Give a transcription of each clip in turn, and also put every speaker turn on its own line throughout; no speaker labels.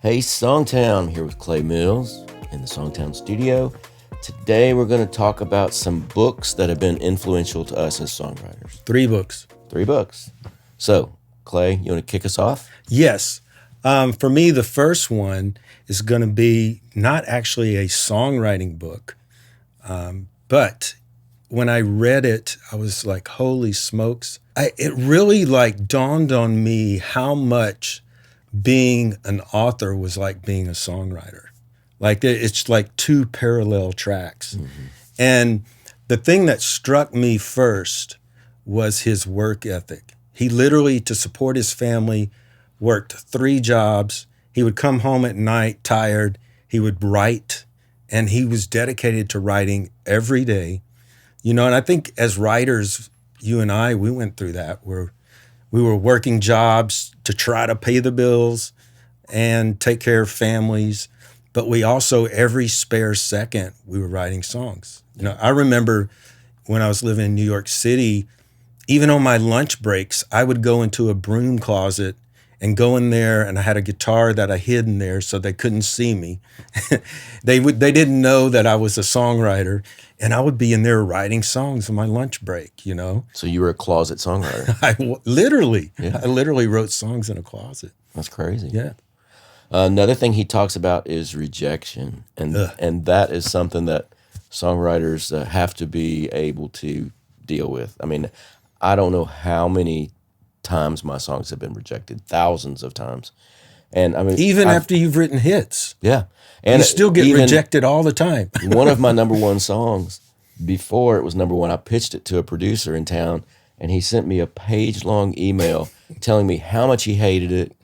Hey, SongTown, I'm here with Clay Mills in the SongTown studio. Today we're going to talk about some books that have been influential to us as songwriters.
3 books.
3 books. So, Clay, you want to kick us off?
Yes. For me, the first one is going to be not actually a songwriting book, but when I read it, I was like, holy smokes. It really dawned on me how much being an author was like being a songwriter. It's like 2 parallel tracks. Mm-hmm. And the thing that struck me first was his work ethic. He literally, to support his family, worked 3 jobs. He would come home at night tired. He would write, and he was dedicated to writing every day. And I think as writers, you and I, we went through that where we were working jobs to try to pay the bills and take care of families. But we also, every spare second, we were writing songs. I remember when I was living in New York City, even on my lunch breaks, I would go into a broom closet and go in there, and I had a guitar that I hid in there so they couldn't see me. They didn't know that I was a songwriter, and I would be in there writing songs on my lunch break,
So you were a closet songwriter.
I literally wrote songs in a closet.
That's crazy.
Yeah.
Another thing he talks about is rejection, and that is something that songwriters have to be able to deal with. I mean, I don't know how many times my songs have been rejected, thousands of times. And I mean,
even after you've written hits.
Yeah. And
you still get rejected all the time.
One of my number one songs, before it was number one, I pitched it to a producer in town, and he sent me a page-long email telling me how much he hated it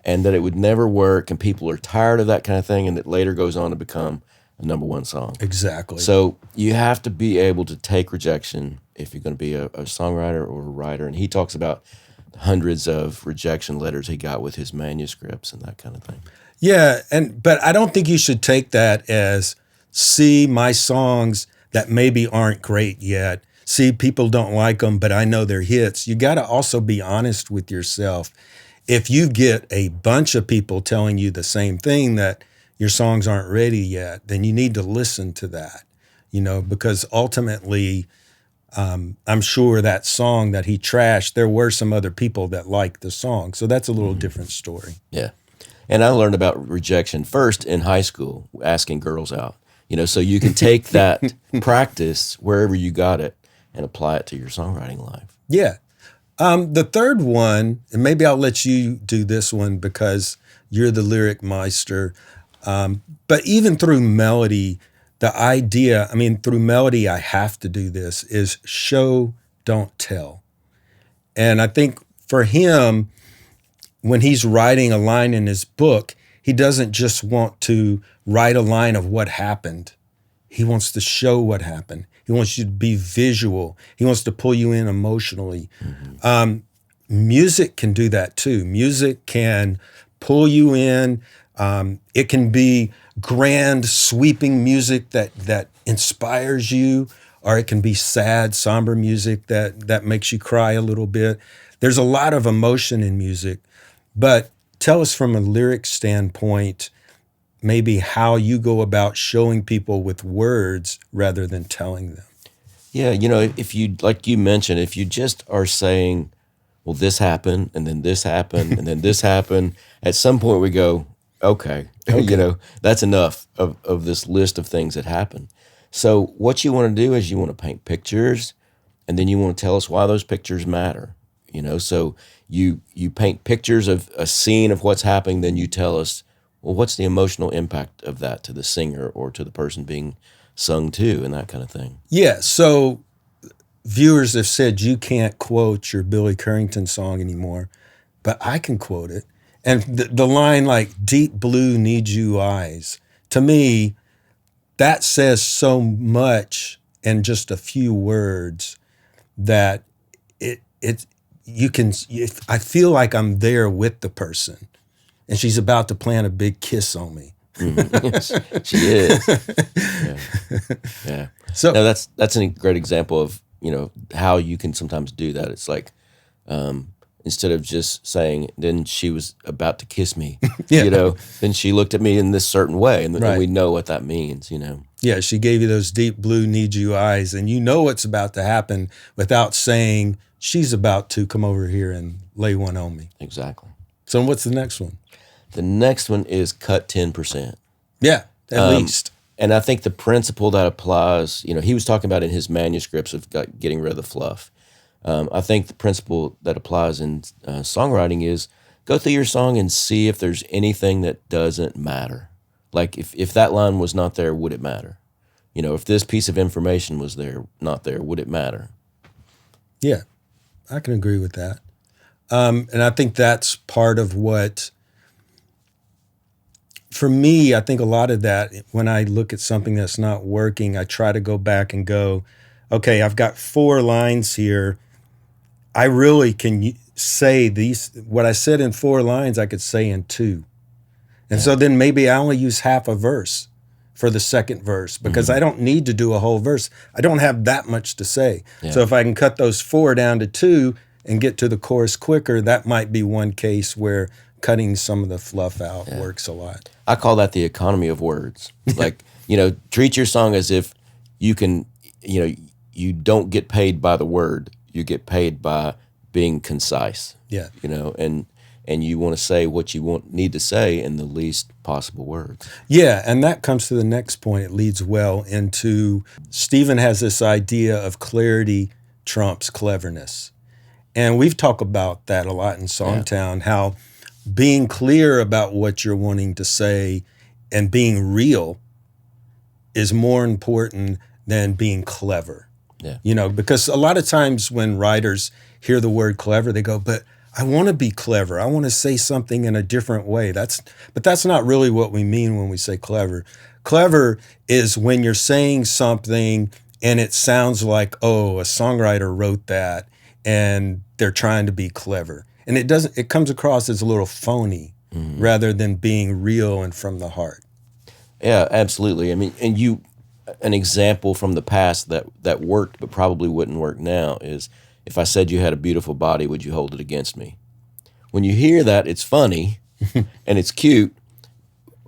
and that it would never work, and people are tired of that kind of thing, and it later goes on to become a number one song.
Exactly.
So you have to be able to take rejection if you're going to be a songwriter or a writer. And he talks about hundreds of rejection letters he got with his manuscripts and that kind of thing.
Yeah, but I don't think you should take that as, see, my songs that maybe aren't great yet. See, people don't like them, but I know they're hits. You got to also be honest with yourself. If you get a bunch of people telling you the same thing, that your songs aren't ready yet, then you need to listen to that, because ultimately, I'm sure that song that he trashed, there were some other people that liked the song. So that's a little different story.
Yeah. And I learned about rejection first in high school, asking girls out, so you can take that practice wherever you got it and apply it to your songwriting life.
Yeah. The third one, and maybe I'll let you do this one because you're the lyric meister. But even through melody, the idea, through melody, I have to do this, is show, don't tell. And I think for him, when he's writing a line in his book, he doesn't just want to write a line of what happened. He wants to show what happened. He wants you to be visual. He wants to pull you in emotionally. Mm-hmm. Music can do that too. Music can pull you in. It can be grand, sweeping music that inspires you, or it can be sad, somber music that makes you cry a little bit. There's a lot of emotion in music, but tell us from a lyric standpoint, maybe how you go about showing people with words rather than telling them.
Yeah, if you, like you mentioned, if you just are saying, well, this happened, and then this happened, and then this happened, at some point we go, okay. That's enough of this list of things that happen. So what you want to do is you want to paint pictures, and then you want to tell us why those pictures matter. So you paint pictures of a scene of what's happening, then you tell us, well, what's the emotional impact of that to the singer or to the person being sung to, and that kind of thing.
Yeah, so viewers have said you can't quote your Billy Currington song anymore, but I can quote it. And the line deep blue need you eyes, to me, that says so much in just a few words that I feel like I'm there with the person and she's about to plant a big kiss on me.
Yes, she is. Yeah. So no, that's a great example of how you can sometimes do that. It's like instead of just saying, then she was about to kiss me,
Yeah.
then she looked at me in this certain way, and
Right.
we know what that means,
Yeah, she gave you those deep blue need you eyes, and you know what's about to happen without saying she's about to come over here and lay one on me.
Exactly.
So what's the next one?
The next one is cut 10%.
Yeah, at least.
And I think the principle that applies, he was talking about in his manuscripts of getting rid of the fluff. I think the principle that applies in songwriting is go through your song and see if there's anything that doesn't matter. Like if that line was not there, would it matter? If this piece of information was not there, would it matter?
Yeah, I can agree with that. And I think that's part of what, for me, I think a lot of that, when I look at something that's not working, I try to go back and go, okay, I've got 4 lines here. I really can say what I said in 4 lines, I could say in 2. And so then maybe I only use half a verse for the second verse because I don't need to do a whole verse. I don't have that much to say. Yeah. So if I can cut those 4 down to 2 and get to the chorus quicker, that might be one case where cutting some of the fluff out works a lot.
I call that the economy of words. Like, treat your song as if you can, you don't get paid by the word. You get paid by being concise.
Yeah.
And you want to say what you need to say in the least possible words.
Yeah, and that comes to the next point. It leads well into, Stephen has this idea of clarity trumps cleverness. And we've talked about that a lot in SongTown, how being clear about what you're wanting to say and being real is more important than being clever.
Yeah.
Because a lot of times when writers hear the word clever, they go, but I want to be clever. I want to say something in a different way. But that's not really what we mean when we say clever. Clever is when you're saying something and it sounds like, oh, a songwriter wrote that and they're trying to be clever. And it comes across as a little phony rather than being real and from the heart.
Yeah, absolutely. I mean, and an example from the past that worked but probably wouldn't work now is, if I said you had a beautiful body, would you hold it against me? When you hear that, it's funny and it's cute,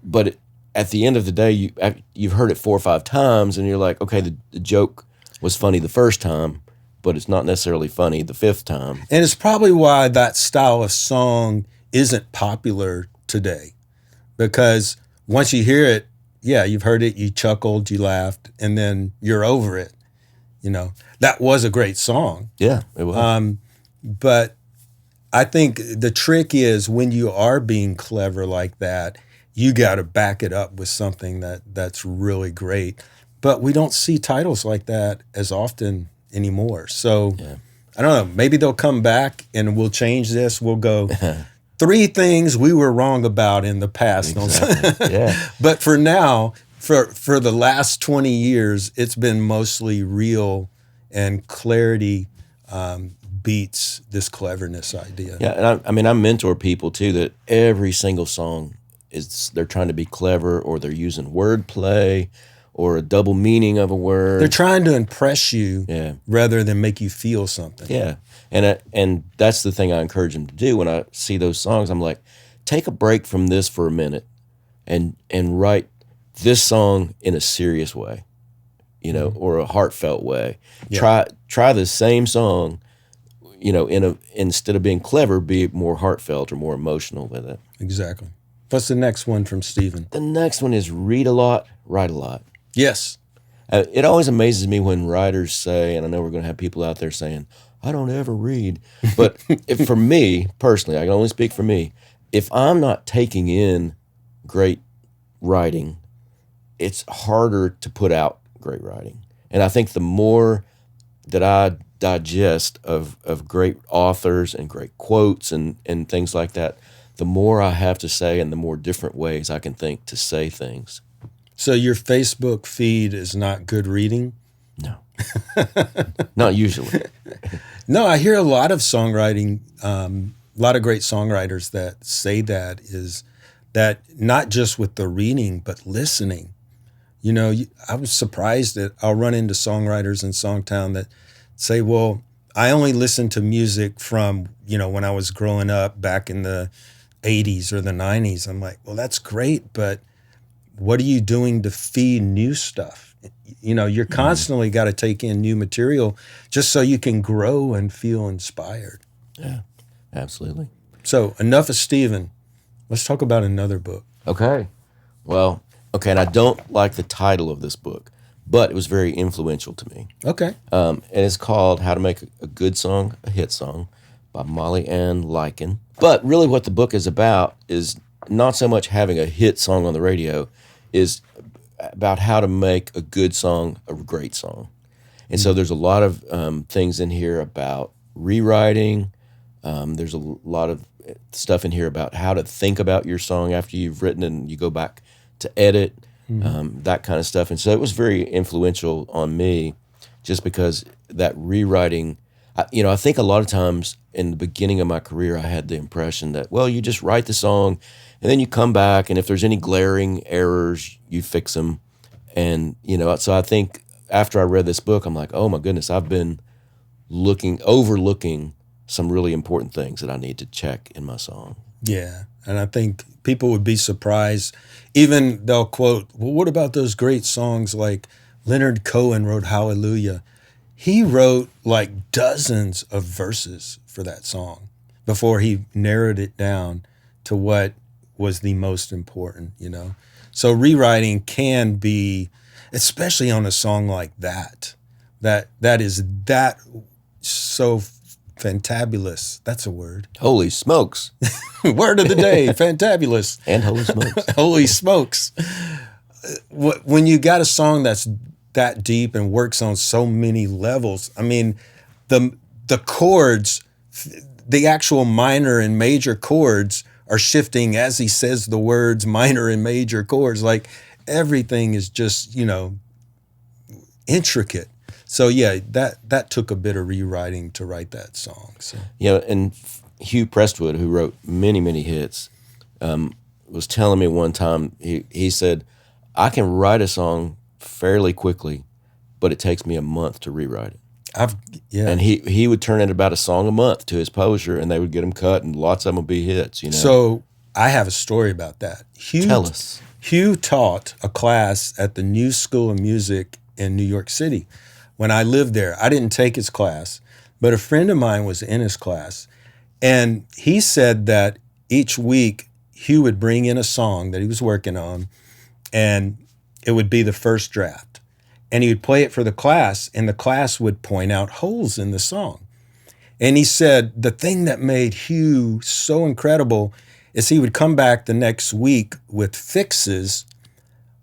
but at the end of the day, you've heard it 4 or 5 times, and you're like, okay, the joke was funny the first time, but it's not necessarily funny the 5th time.
And it's probably why that style of song isn't popular today, because once you hear it, yeah, you've heard it, you chuckled, you laughed, and then you're over it. That was a great song.
Yeah, it was.
But I think the trick is when you are being clever like that, you got to back it up with something that's really great. But we don't see titles like that as often anymore. So I don't know, maybe they'll come back and we'll change this. We'll go 3 things we were wrong about in the past.
Exactly. Yeah.
But for now, for the last 20 years, it's been mostly real, and clarity beats this cleverness idea.
Yeah, and I mentor people too that every single song they're trying to be clever, or they're using wordplay or a double meaning of a word.
They're trying to impress you rather than make you feel something.
Yeah, and that's the thing I encourage them to do. When I see those songs, I'm like, take a break from this for a minute and write this song in a serious way, or a heartfelt way. Yeah. Try the same song, instead of being clever, be more heartfelt or more emotional with it.
Exactly. What's the next one from Stephen?
The next one is read a lot, write a lot.
Yes.
It always amazes me when writers say, and I know we're going to have people out there saying, I don't ever read. But for me, personally, I can only speak for me, if I'm not taking in great writing, it's harder to put out great writing. And I think the more that I digest of great authors and great quotes and things like that, the more I have to say and the more different ways I can think to say things.
So your Facebook feed is not good reading?
No. Not usually.
No, I hear a lot of songwriting, a lot of great songwriters that say that is that not just with the reading, but listening. I was surprised that I'll run into songwriters in SongTown that say, well, I only listened to music from, when I was growing up back in the 80s or the 90s. I'm like, well, that's great, but what are you doing to feed new stuff? You're constantly got to take in new material just so you can grow and feel inspired.
Yeah, absolutely.
So enough of Stephen. Let's talk about another book.
Okay. Well, okay, and I don't like the title of this book, but it was very influential to me.
Okay.
And it's called How to Make a Good Song, a Hit Song by Molly Ann Lycan. But really what the book is about is not so much having a hit song on the radio, is about how to make a good song a great song. And so there's a lot of things in here about rewriting. There's a lot of stuff in here about how to think about your song after you've written and you go back to edit, that kind of stuff. And so it was very influential on me just because that rewriting, I think a lot of times in the beginning of my career, I had the impression that, well, you just write the song and then you come back and if there's any glaring errors, you fix them. And, so I think after I read this book, I'm like, oh my goodness, I've been overlooking some really important things that I need to check in my song.
Yeah. And I think people would be surprised. Even they'll quote, well, what about those great songs like Leonard Cohen wrote Hallelujah? He wrote like dozens of verses for that song before he narrowed it down to what was the most important, So rewriting can be, especially on a song like that is that so fantabulous. That's a word.
Holy smokes.
Word of the day, fantabulous.
And holy smokes.
Holy smokes. When you got a song that's that deep and works on so many levels, I mean, the chords, the actual minor and major chords are shifting as he says the words minor and major chords. Like everything is just, intricate. So yeah, that took a bit of rewriting to write that song. So
and Hugh Prestwood, who wrote many, many hits, was telling me one time, he said, I can write a song fairly quickly, but it takes me a month to rewrite it. And he would turn in about a song a month to his publisher, and they would get them cut, and lots of them would be hits.
So I have a story about that.
Tell us.
Hugh taught a class at the New School of Music in New York City. When I lived there, I didn't take his class, but a friend of mine was in his class, and he said that each week Hugh would bring in a song that he was working on, and it would be the first draft. And he would play it for the class, and the class would point out holes in the song. And he said the thing that made Hugh so incredible is he would come back the next week with fixes,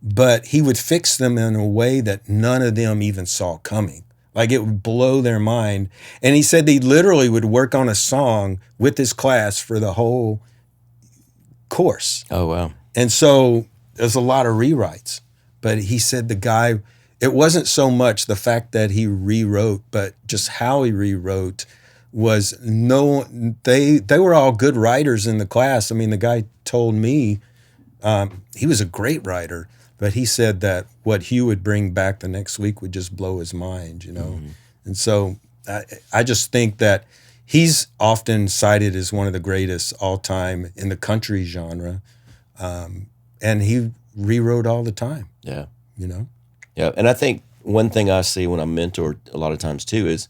but he would fix them in a way that none of them even saw coming. Like it would blow their mind. And he said he literally would work on a song with his class for the whole course.
Oh, wow.
And so there's a lot of rewrites. But he said the guy, it wasn't so much the fact that he rewrote, but just how he rewrote was they were all good writers in the class. I mean, the guy told me he was a great writer, but he said that what Hugh would bring back the next week would just blow his mind, Mm-hmm. And so I just think that he's often cited as one of the greatest all time in the country genre. And he rewrote all the time.
Yeah.
Yeah.
And I think one thing I see when I mentor a lot of times too is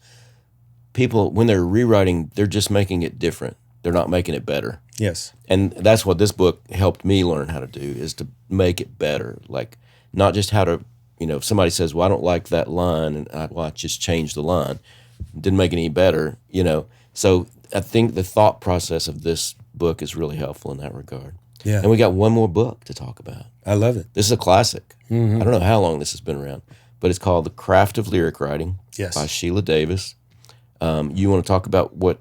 people, when they're rewriting, they're just making it different. They're not making it better.
Yes.
And that's what this book helped me learn how to do, is to make it better. Like not just how to, if somebody says, well, I don't like that line, and I just changed the line. Didn't make it any better, So I think the thought process of this book is really helpful in that regard.
Yeah.
And we got one more book to talk about.
I love it.
This is a classic.
Mm-hmm.
I don't know how long this has been around, but it's called The Craft of Lyric Writing by Sheila Davis. You want to talk about what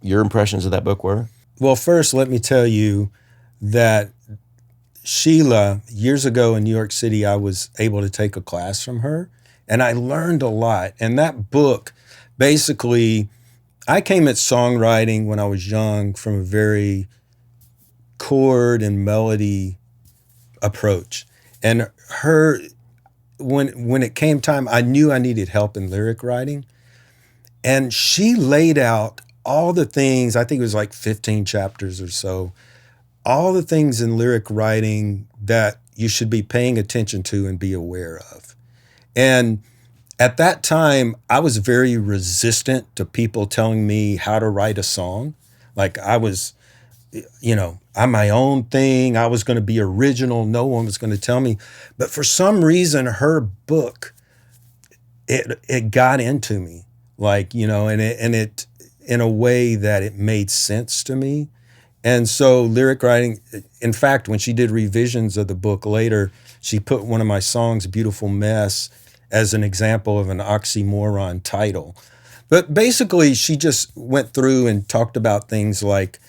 your impressions of that book were?
Well, first, let me tell you that Sheila, years ago in New York City, I was able to take a class from her, and I learned a lot. And that book, basically, I came at songwriting when I was young from a very chord and melody approach. And when it came time, I knew I needed help in lyric writing. And she laid out all the things, I think it was like 15 chapters or so, all the things in lyric writing that you should be paying attention to and be aware of. And at that time, I was very resistant to people telling me how to write a song. Like I was, I'm my own thing. I was going to be original. No one was going to tell me. But for some reason, her book, it got into me. Like, and it in a way that it made sense to me. And so lyric writing, in fact, when she did revisions of the book later, she put one of my songs, Beautiful Mess, as an example of an oxymoron title. But basically, she just went through and talked about things like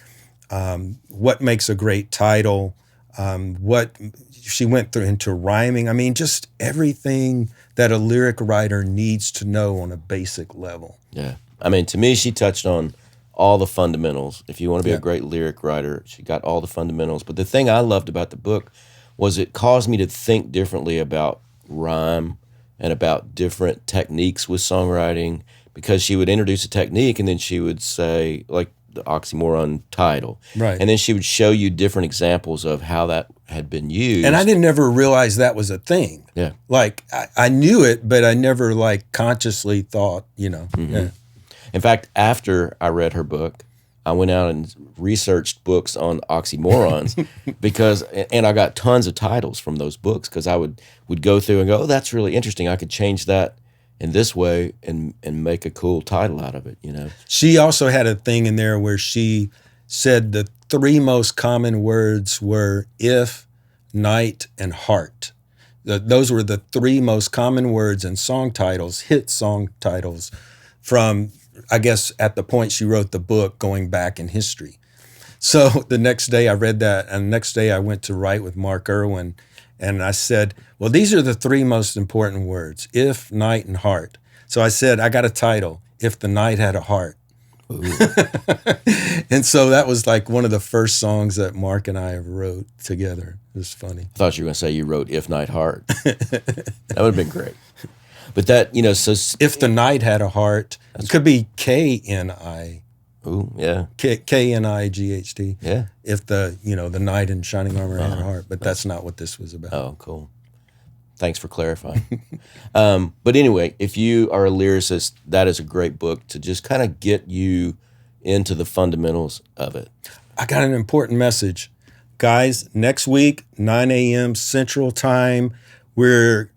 what makes a great title, what she went through into rhyming. I mean, just everything that a lyric writer needs to know on a basic level.
Yeah. I mean, to me, she touched on all the fundamentals. If you want to be a great lyric writer, she got all the fundamentals. But the thing I loved about the book was it caused me to think differently about rhyme and about different techniques with songwriting, because she would introduce a technique and then she would say, like, the oxymoron title.
Right.
And then she would show you different examples of how that had been used.
And I didn't ever realize that was a thing.
Yeah.
Like, I knew it, but I never, like, consciously thought,
Mm-hmm.
Yeah.
In fact, after I read her book, I went out and researched books on oxymorons and I got tons of titles from those books, because I would go through and go, oh, that's really interesting. I could change that in this way and make a cool title out of it,
She also had a thing in there where she said the three most common words were if, night, and heart. Those were the three most common words in song titles, hit song titles, from, I guess, at the point she wrote the book, going back in history. So the next day I read that, and the next day I went to write with Mark Irwin, and I said, well, these are the three most important words, if, night, and heart. So I said, I got a title, If the Night Had a Heart. And so that was like one of the first songs that Mark and I wrote together. It was funny.
I thought you were going to say you wrote If Night Heart. That would have been great. But that, so...
If the Night Had a Heart, it could be K-N-I.
Ooh, yeah.
K-N-I-G-H-T.
Yeah.
If the knight in shining armor had a heart. But that's not what this was about.
Oh, cool. Thanks for clarifying. But anyway, if you are a lyricist, that is a great book to just kind of get you into the fundamentals of it.
I got an important message. Guys, next week, 9 a.m. Central Time, we're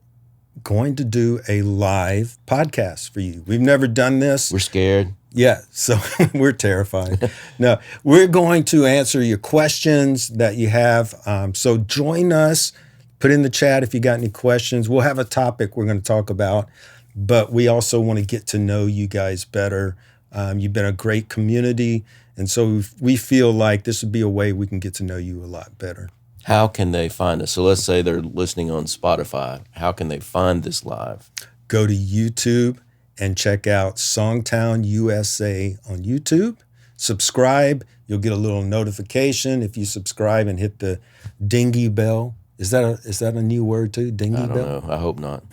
going to do a live podcast for you. We've never done this.
We're scared.
Yeah, so we're terrified. No, we're going to answer your questions that you have. So join us. Put in the chat if you got any questions. We'll have a topic we're going to talk about, but we also want to get to know you guys better. You've been a great community, and so we feel like this would be a way we can get to know you a lot better.
How can they find us? So let's say they're listening on Spotify. How can they find this live?
Go to YouTube and check out SongTown USA on YouTube. Subscribe. You'll get a little notification if you subscribe and hit the dingy bell. Is that a new word too? Dingy bell?
I don't know. I hope not.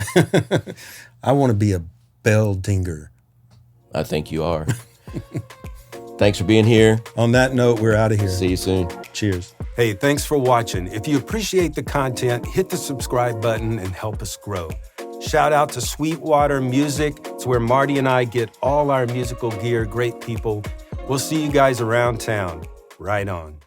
I want to be a bell dinger.
I think you are. Thanks for being here.
On that note, we're out of here.
See you soon.
Cheers. Hey, thanks for watching. If you appreciate the content, hit the subscribe button and help us grow. Shout out to Sweetwater Music. It's where Marty and I get all our musical gear. Great people. We'll see you guys around town. Right on.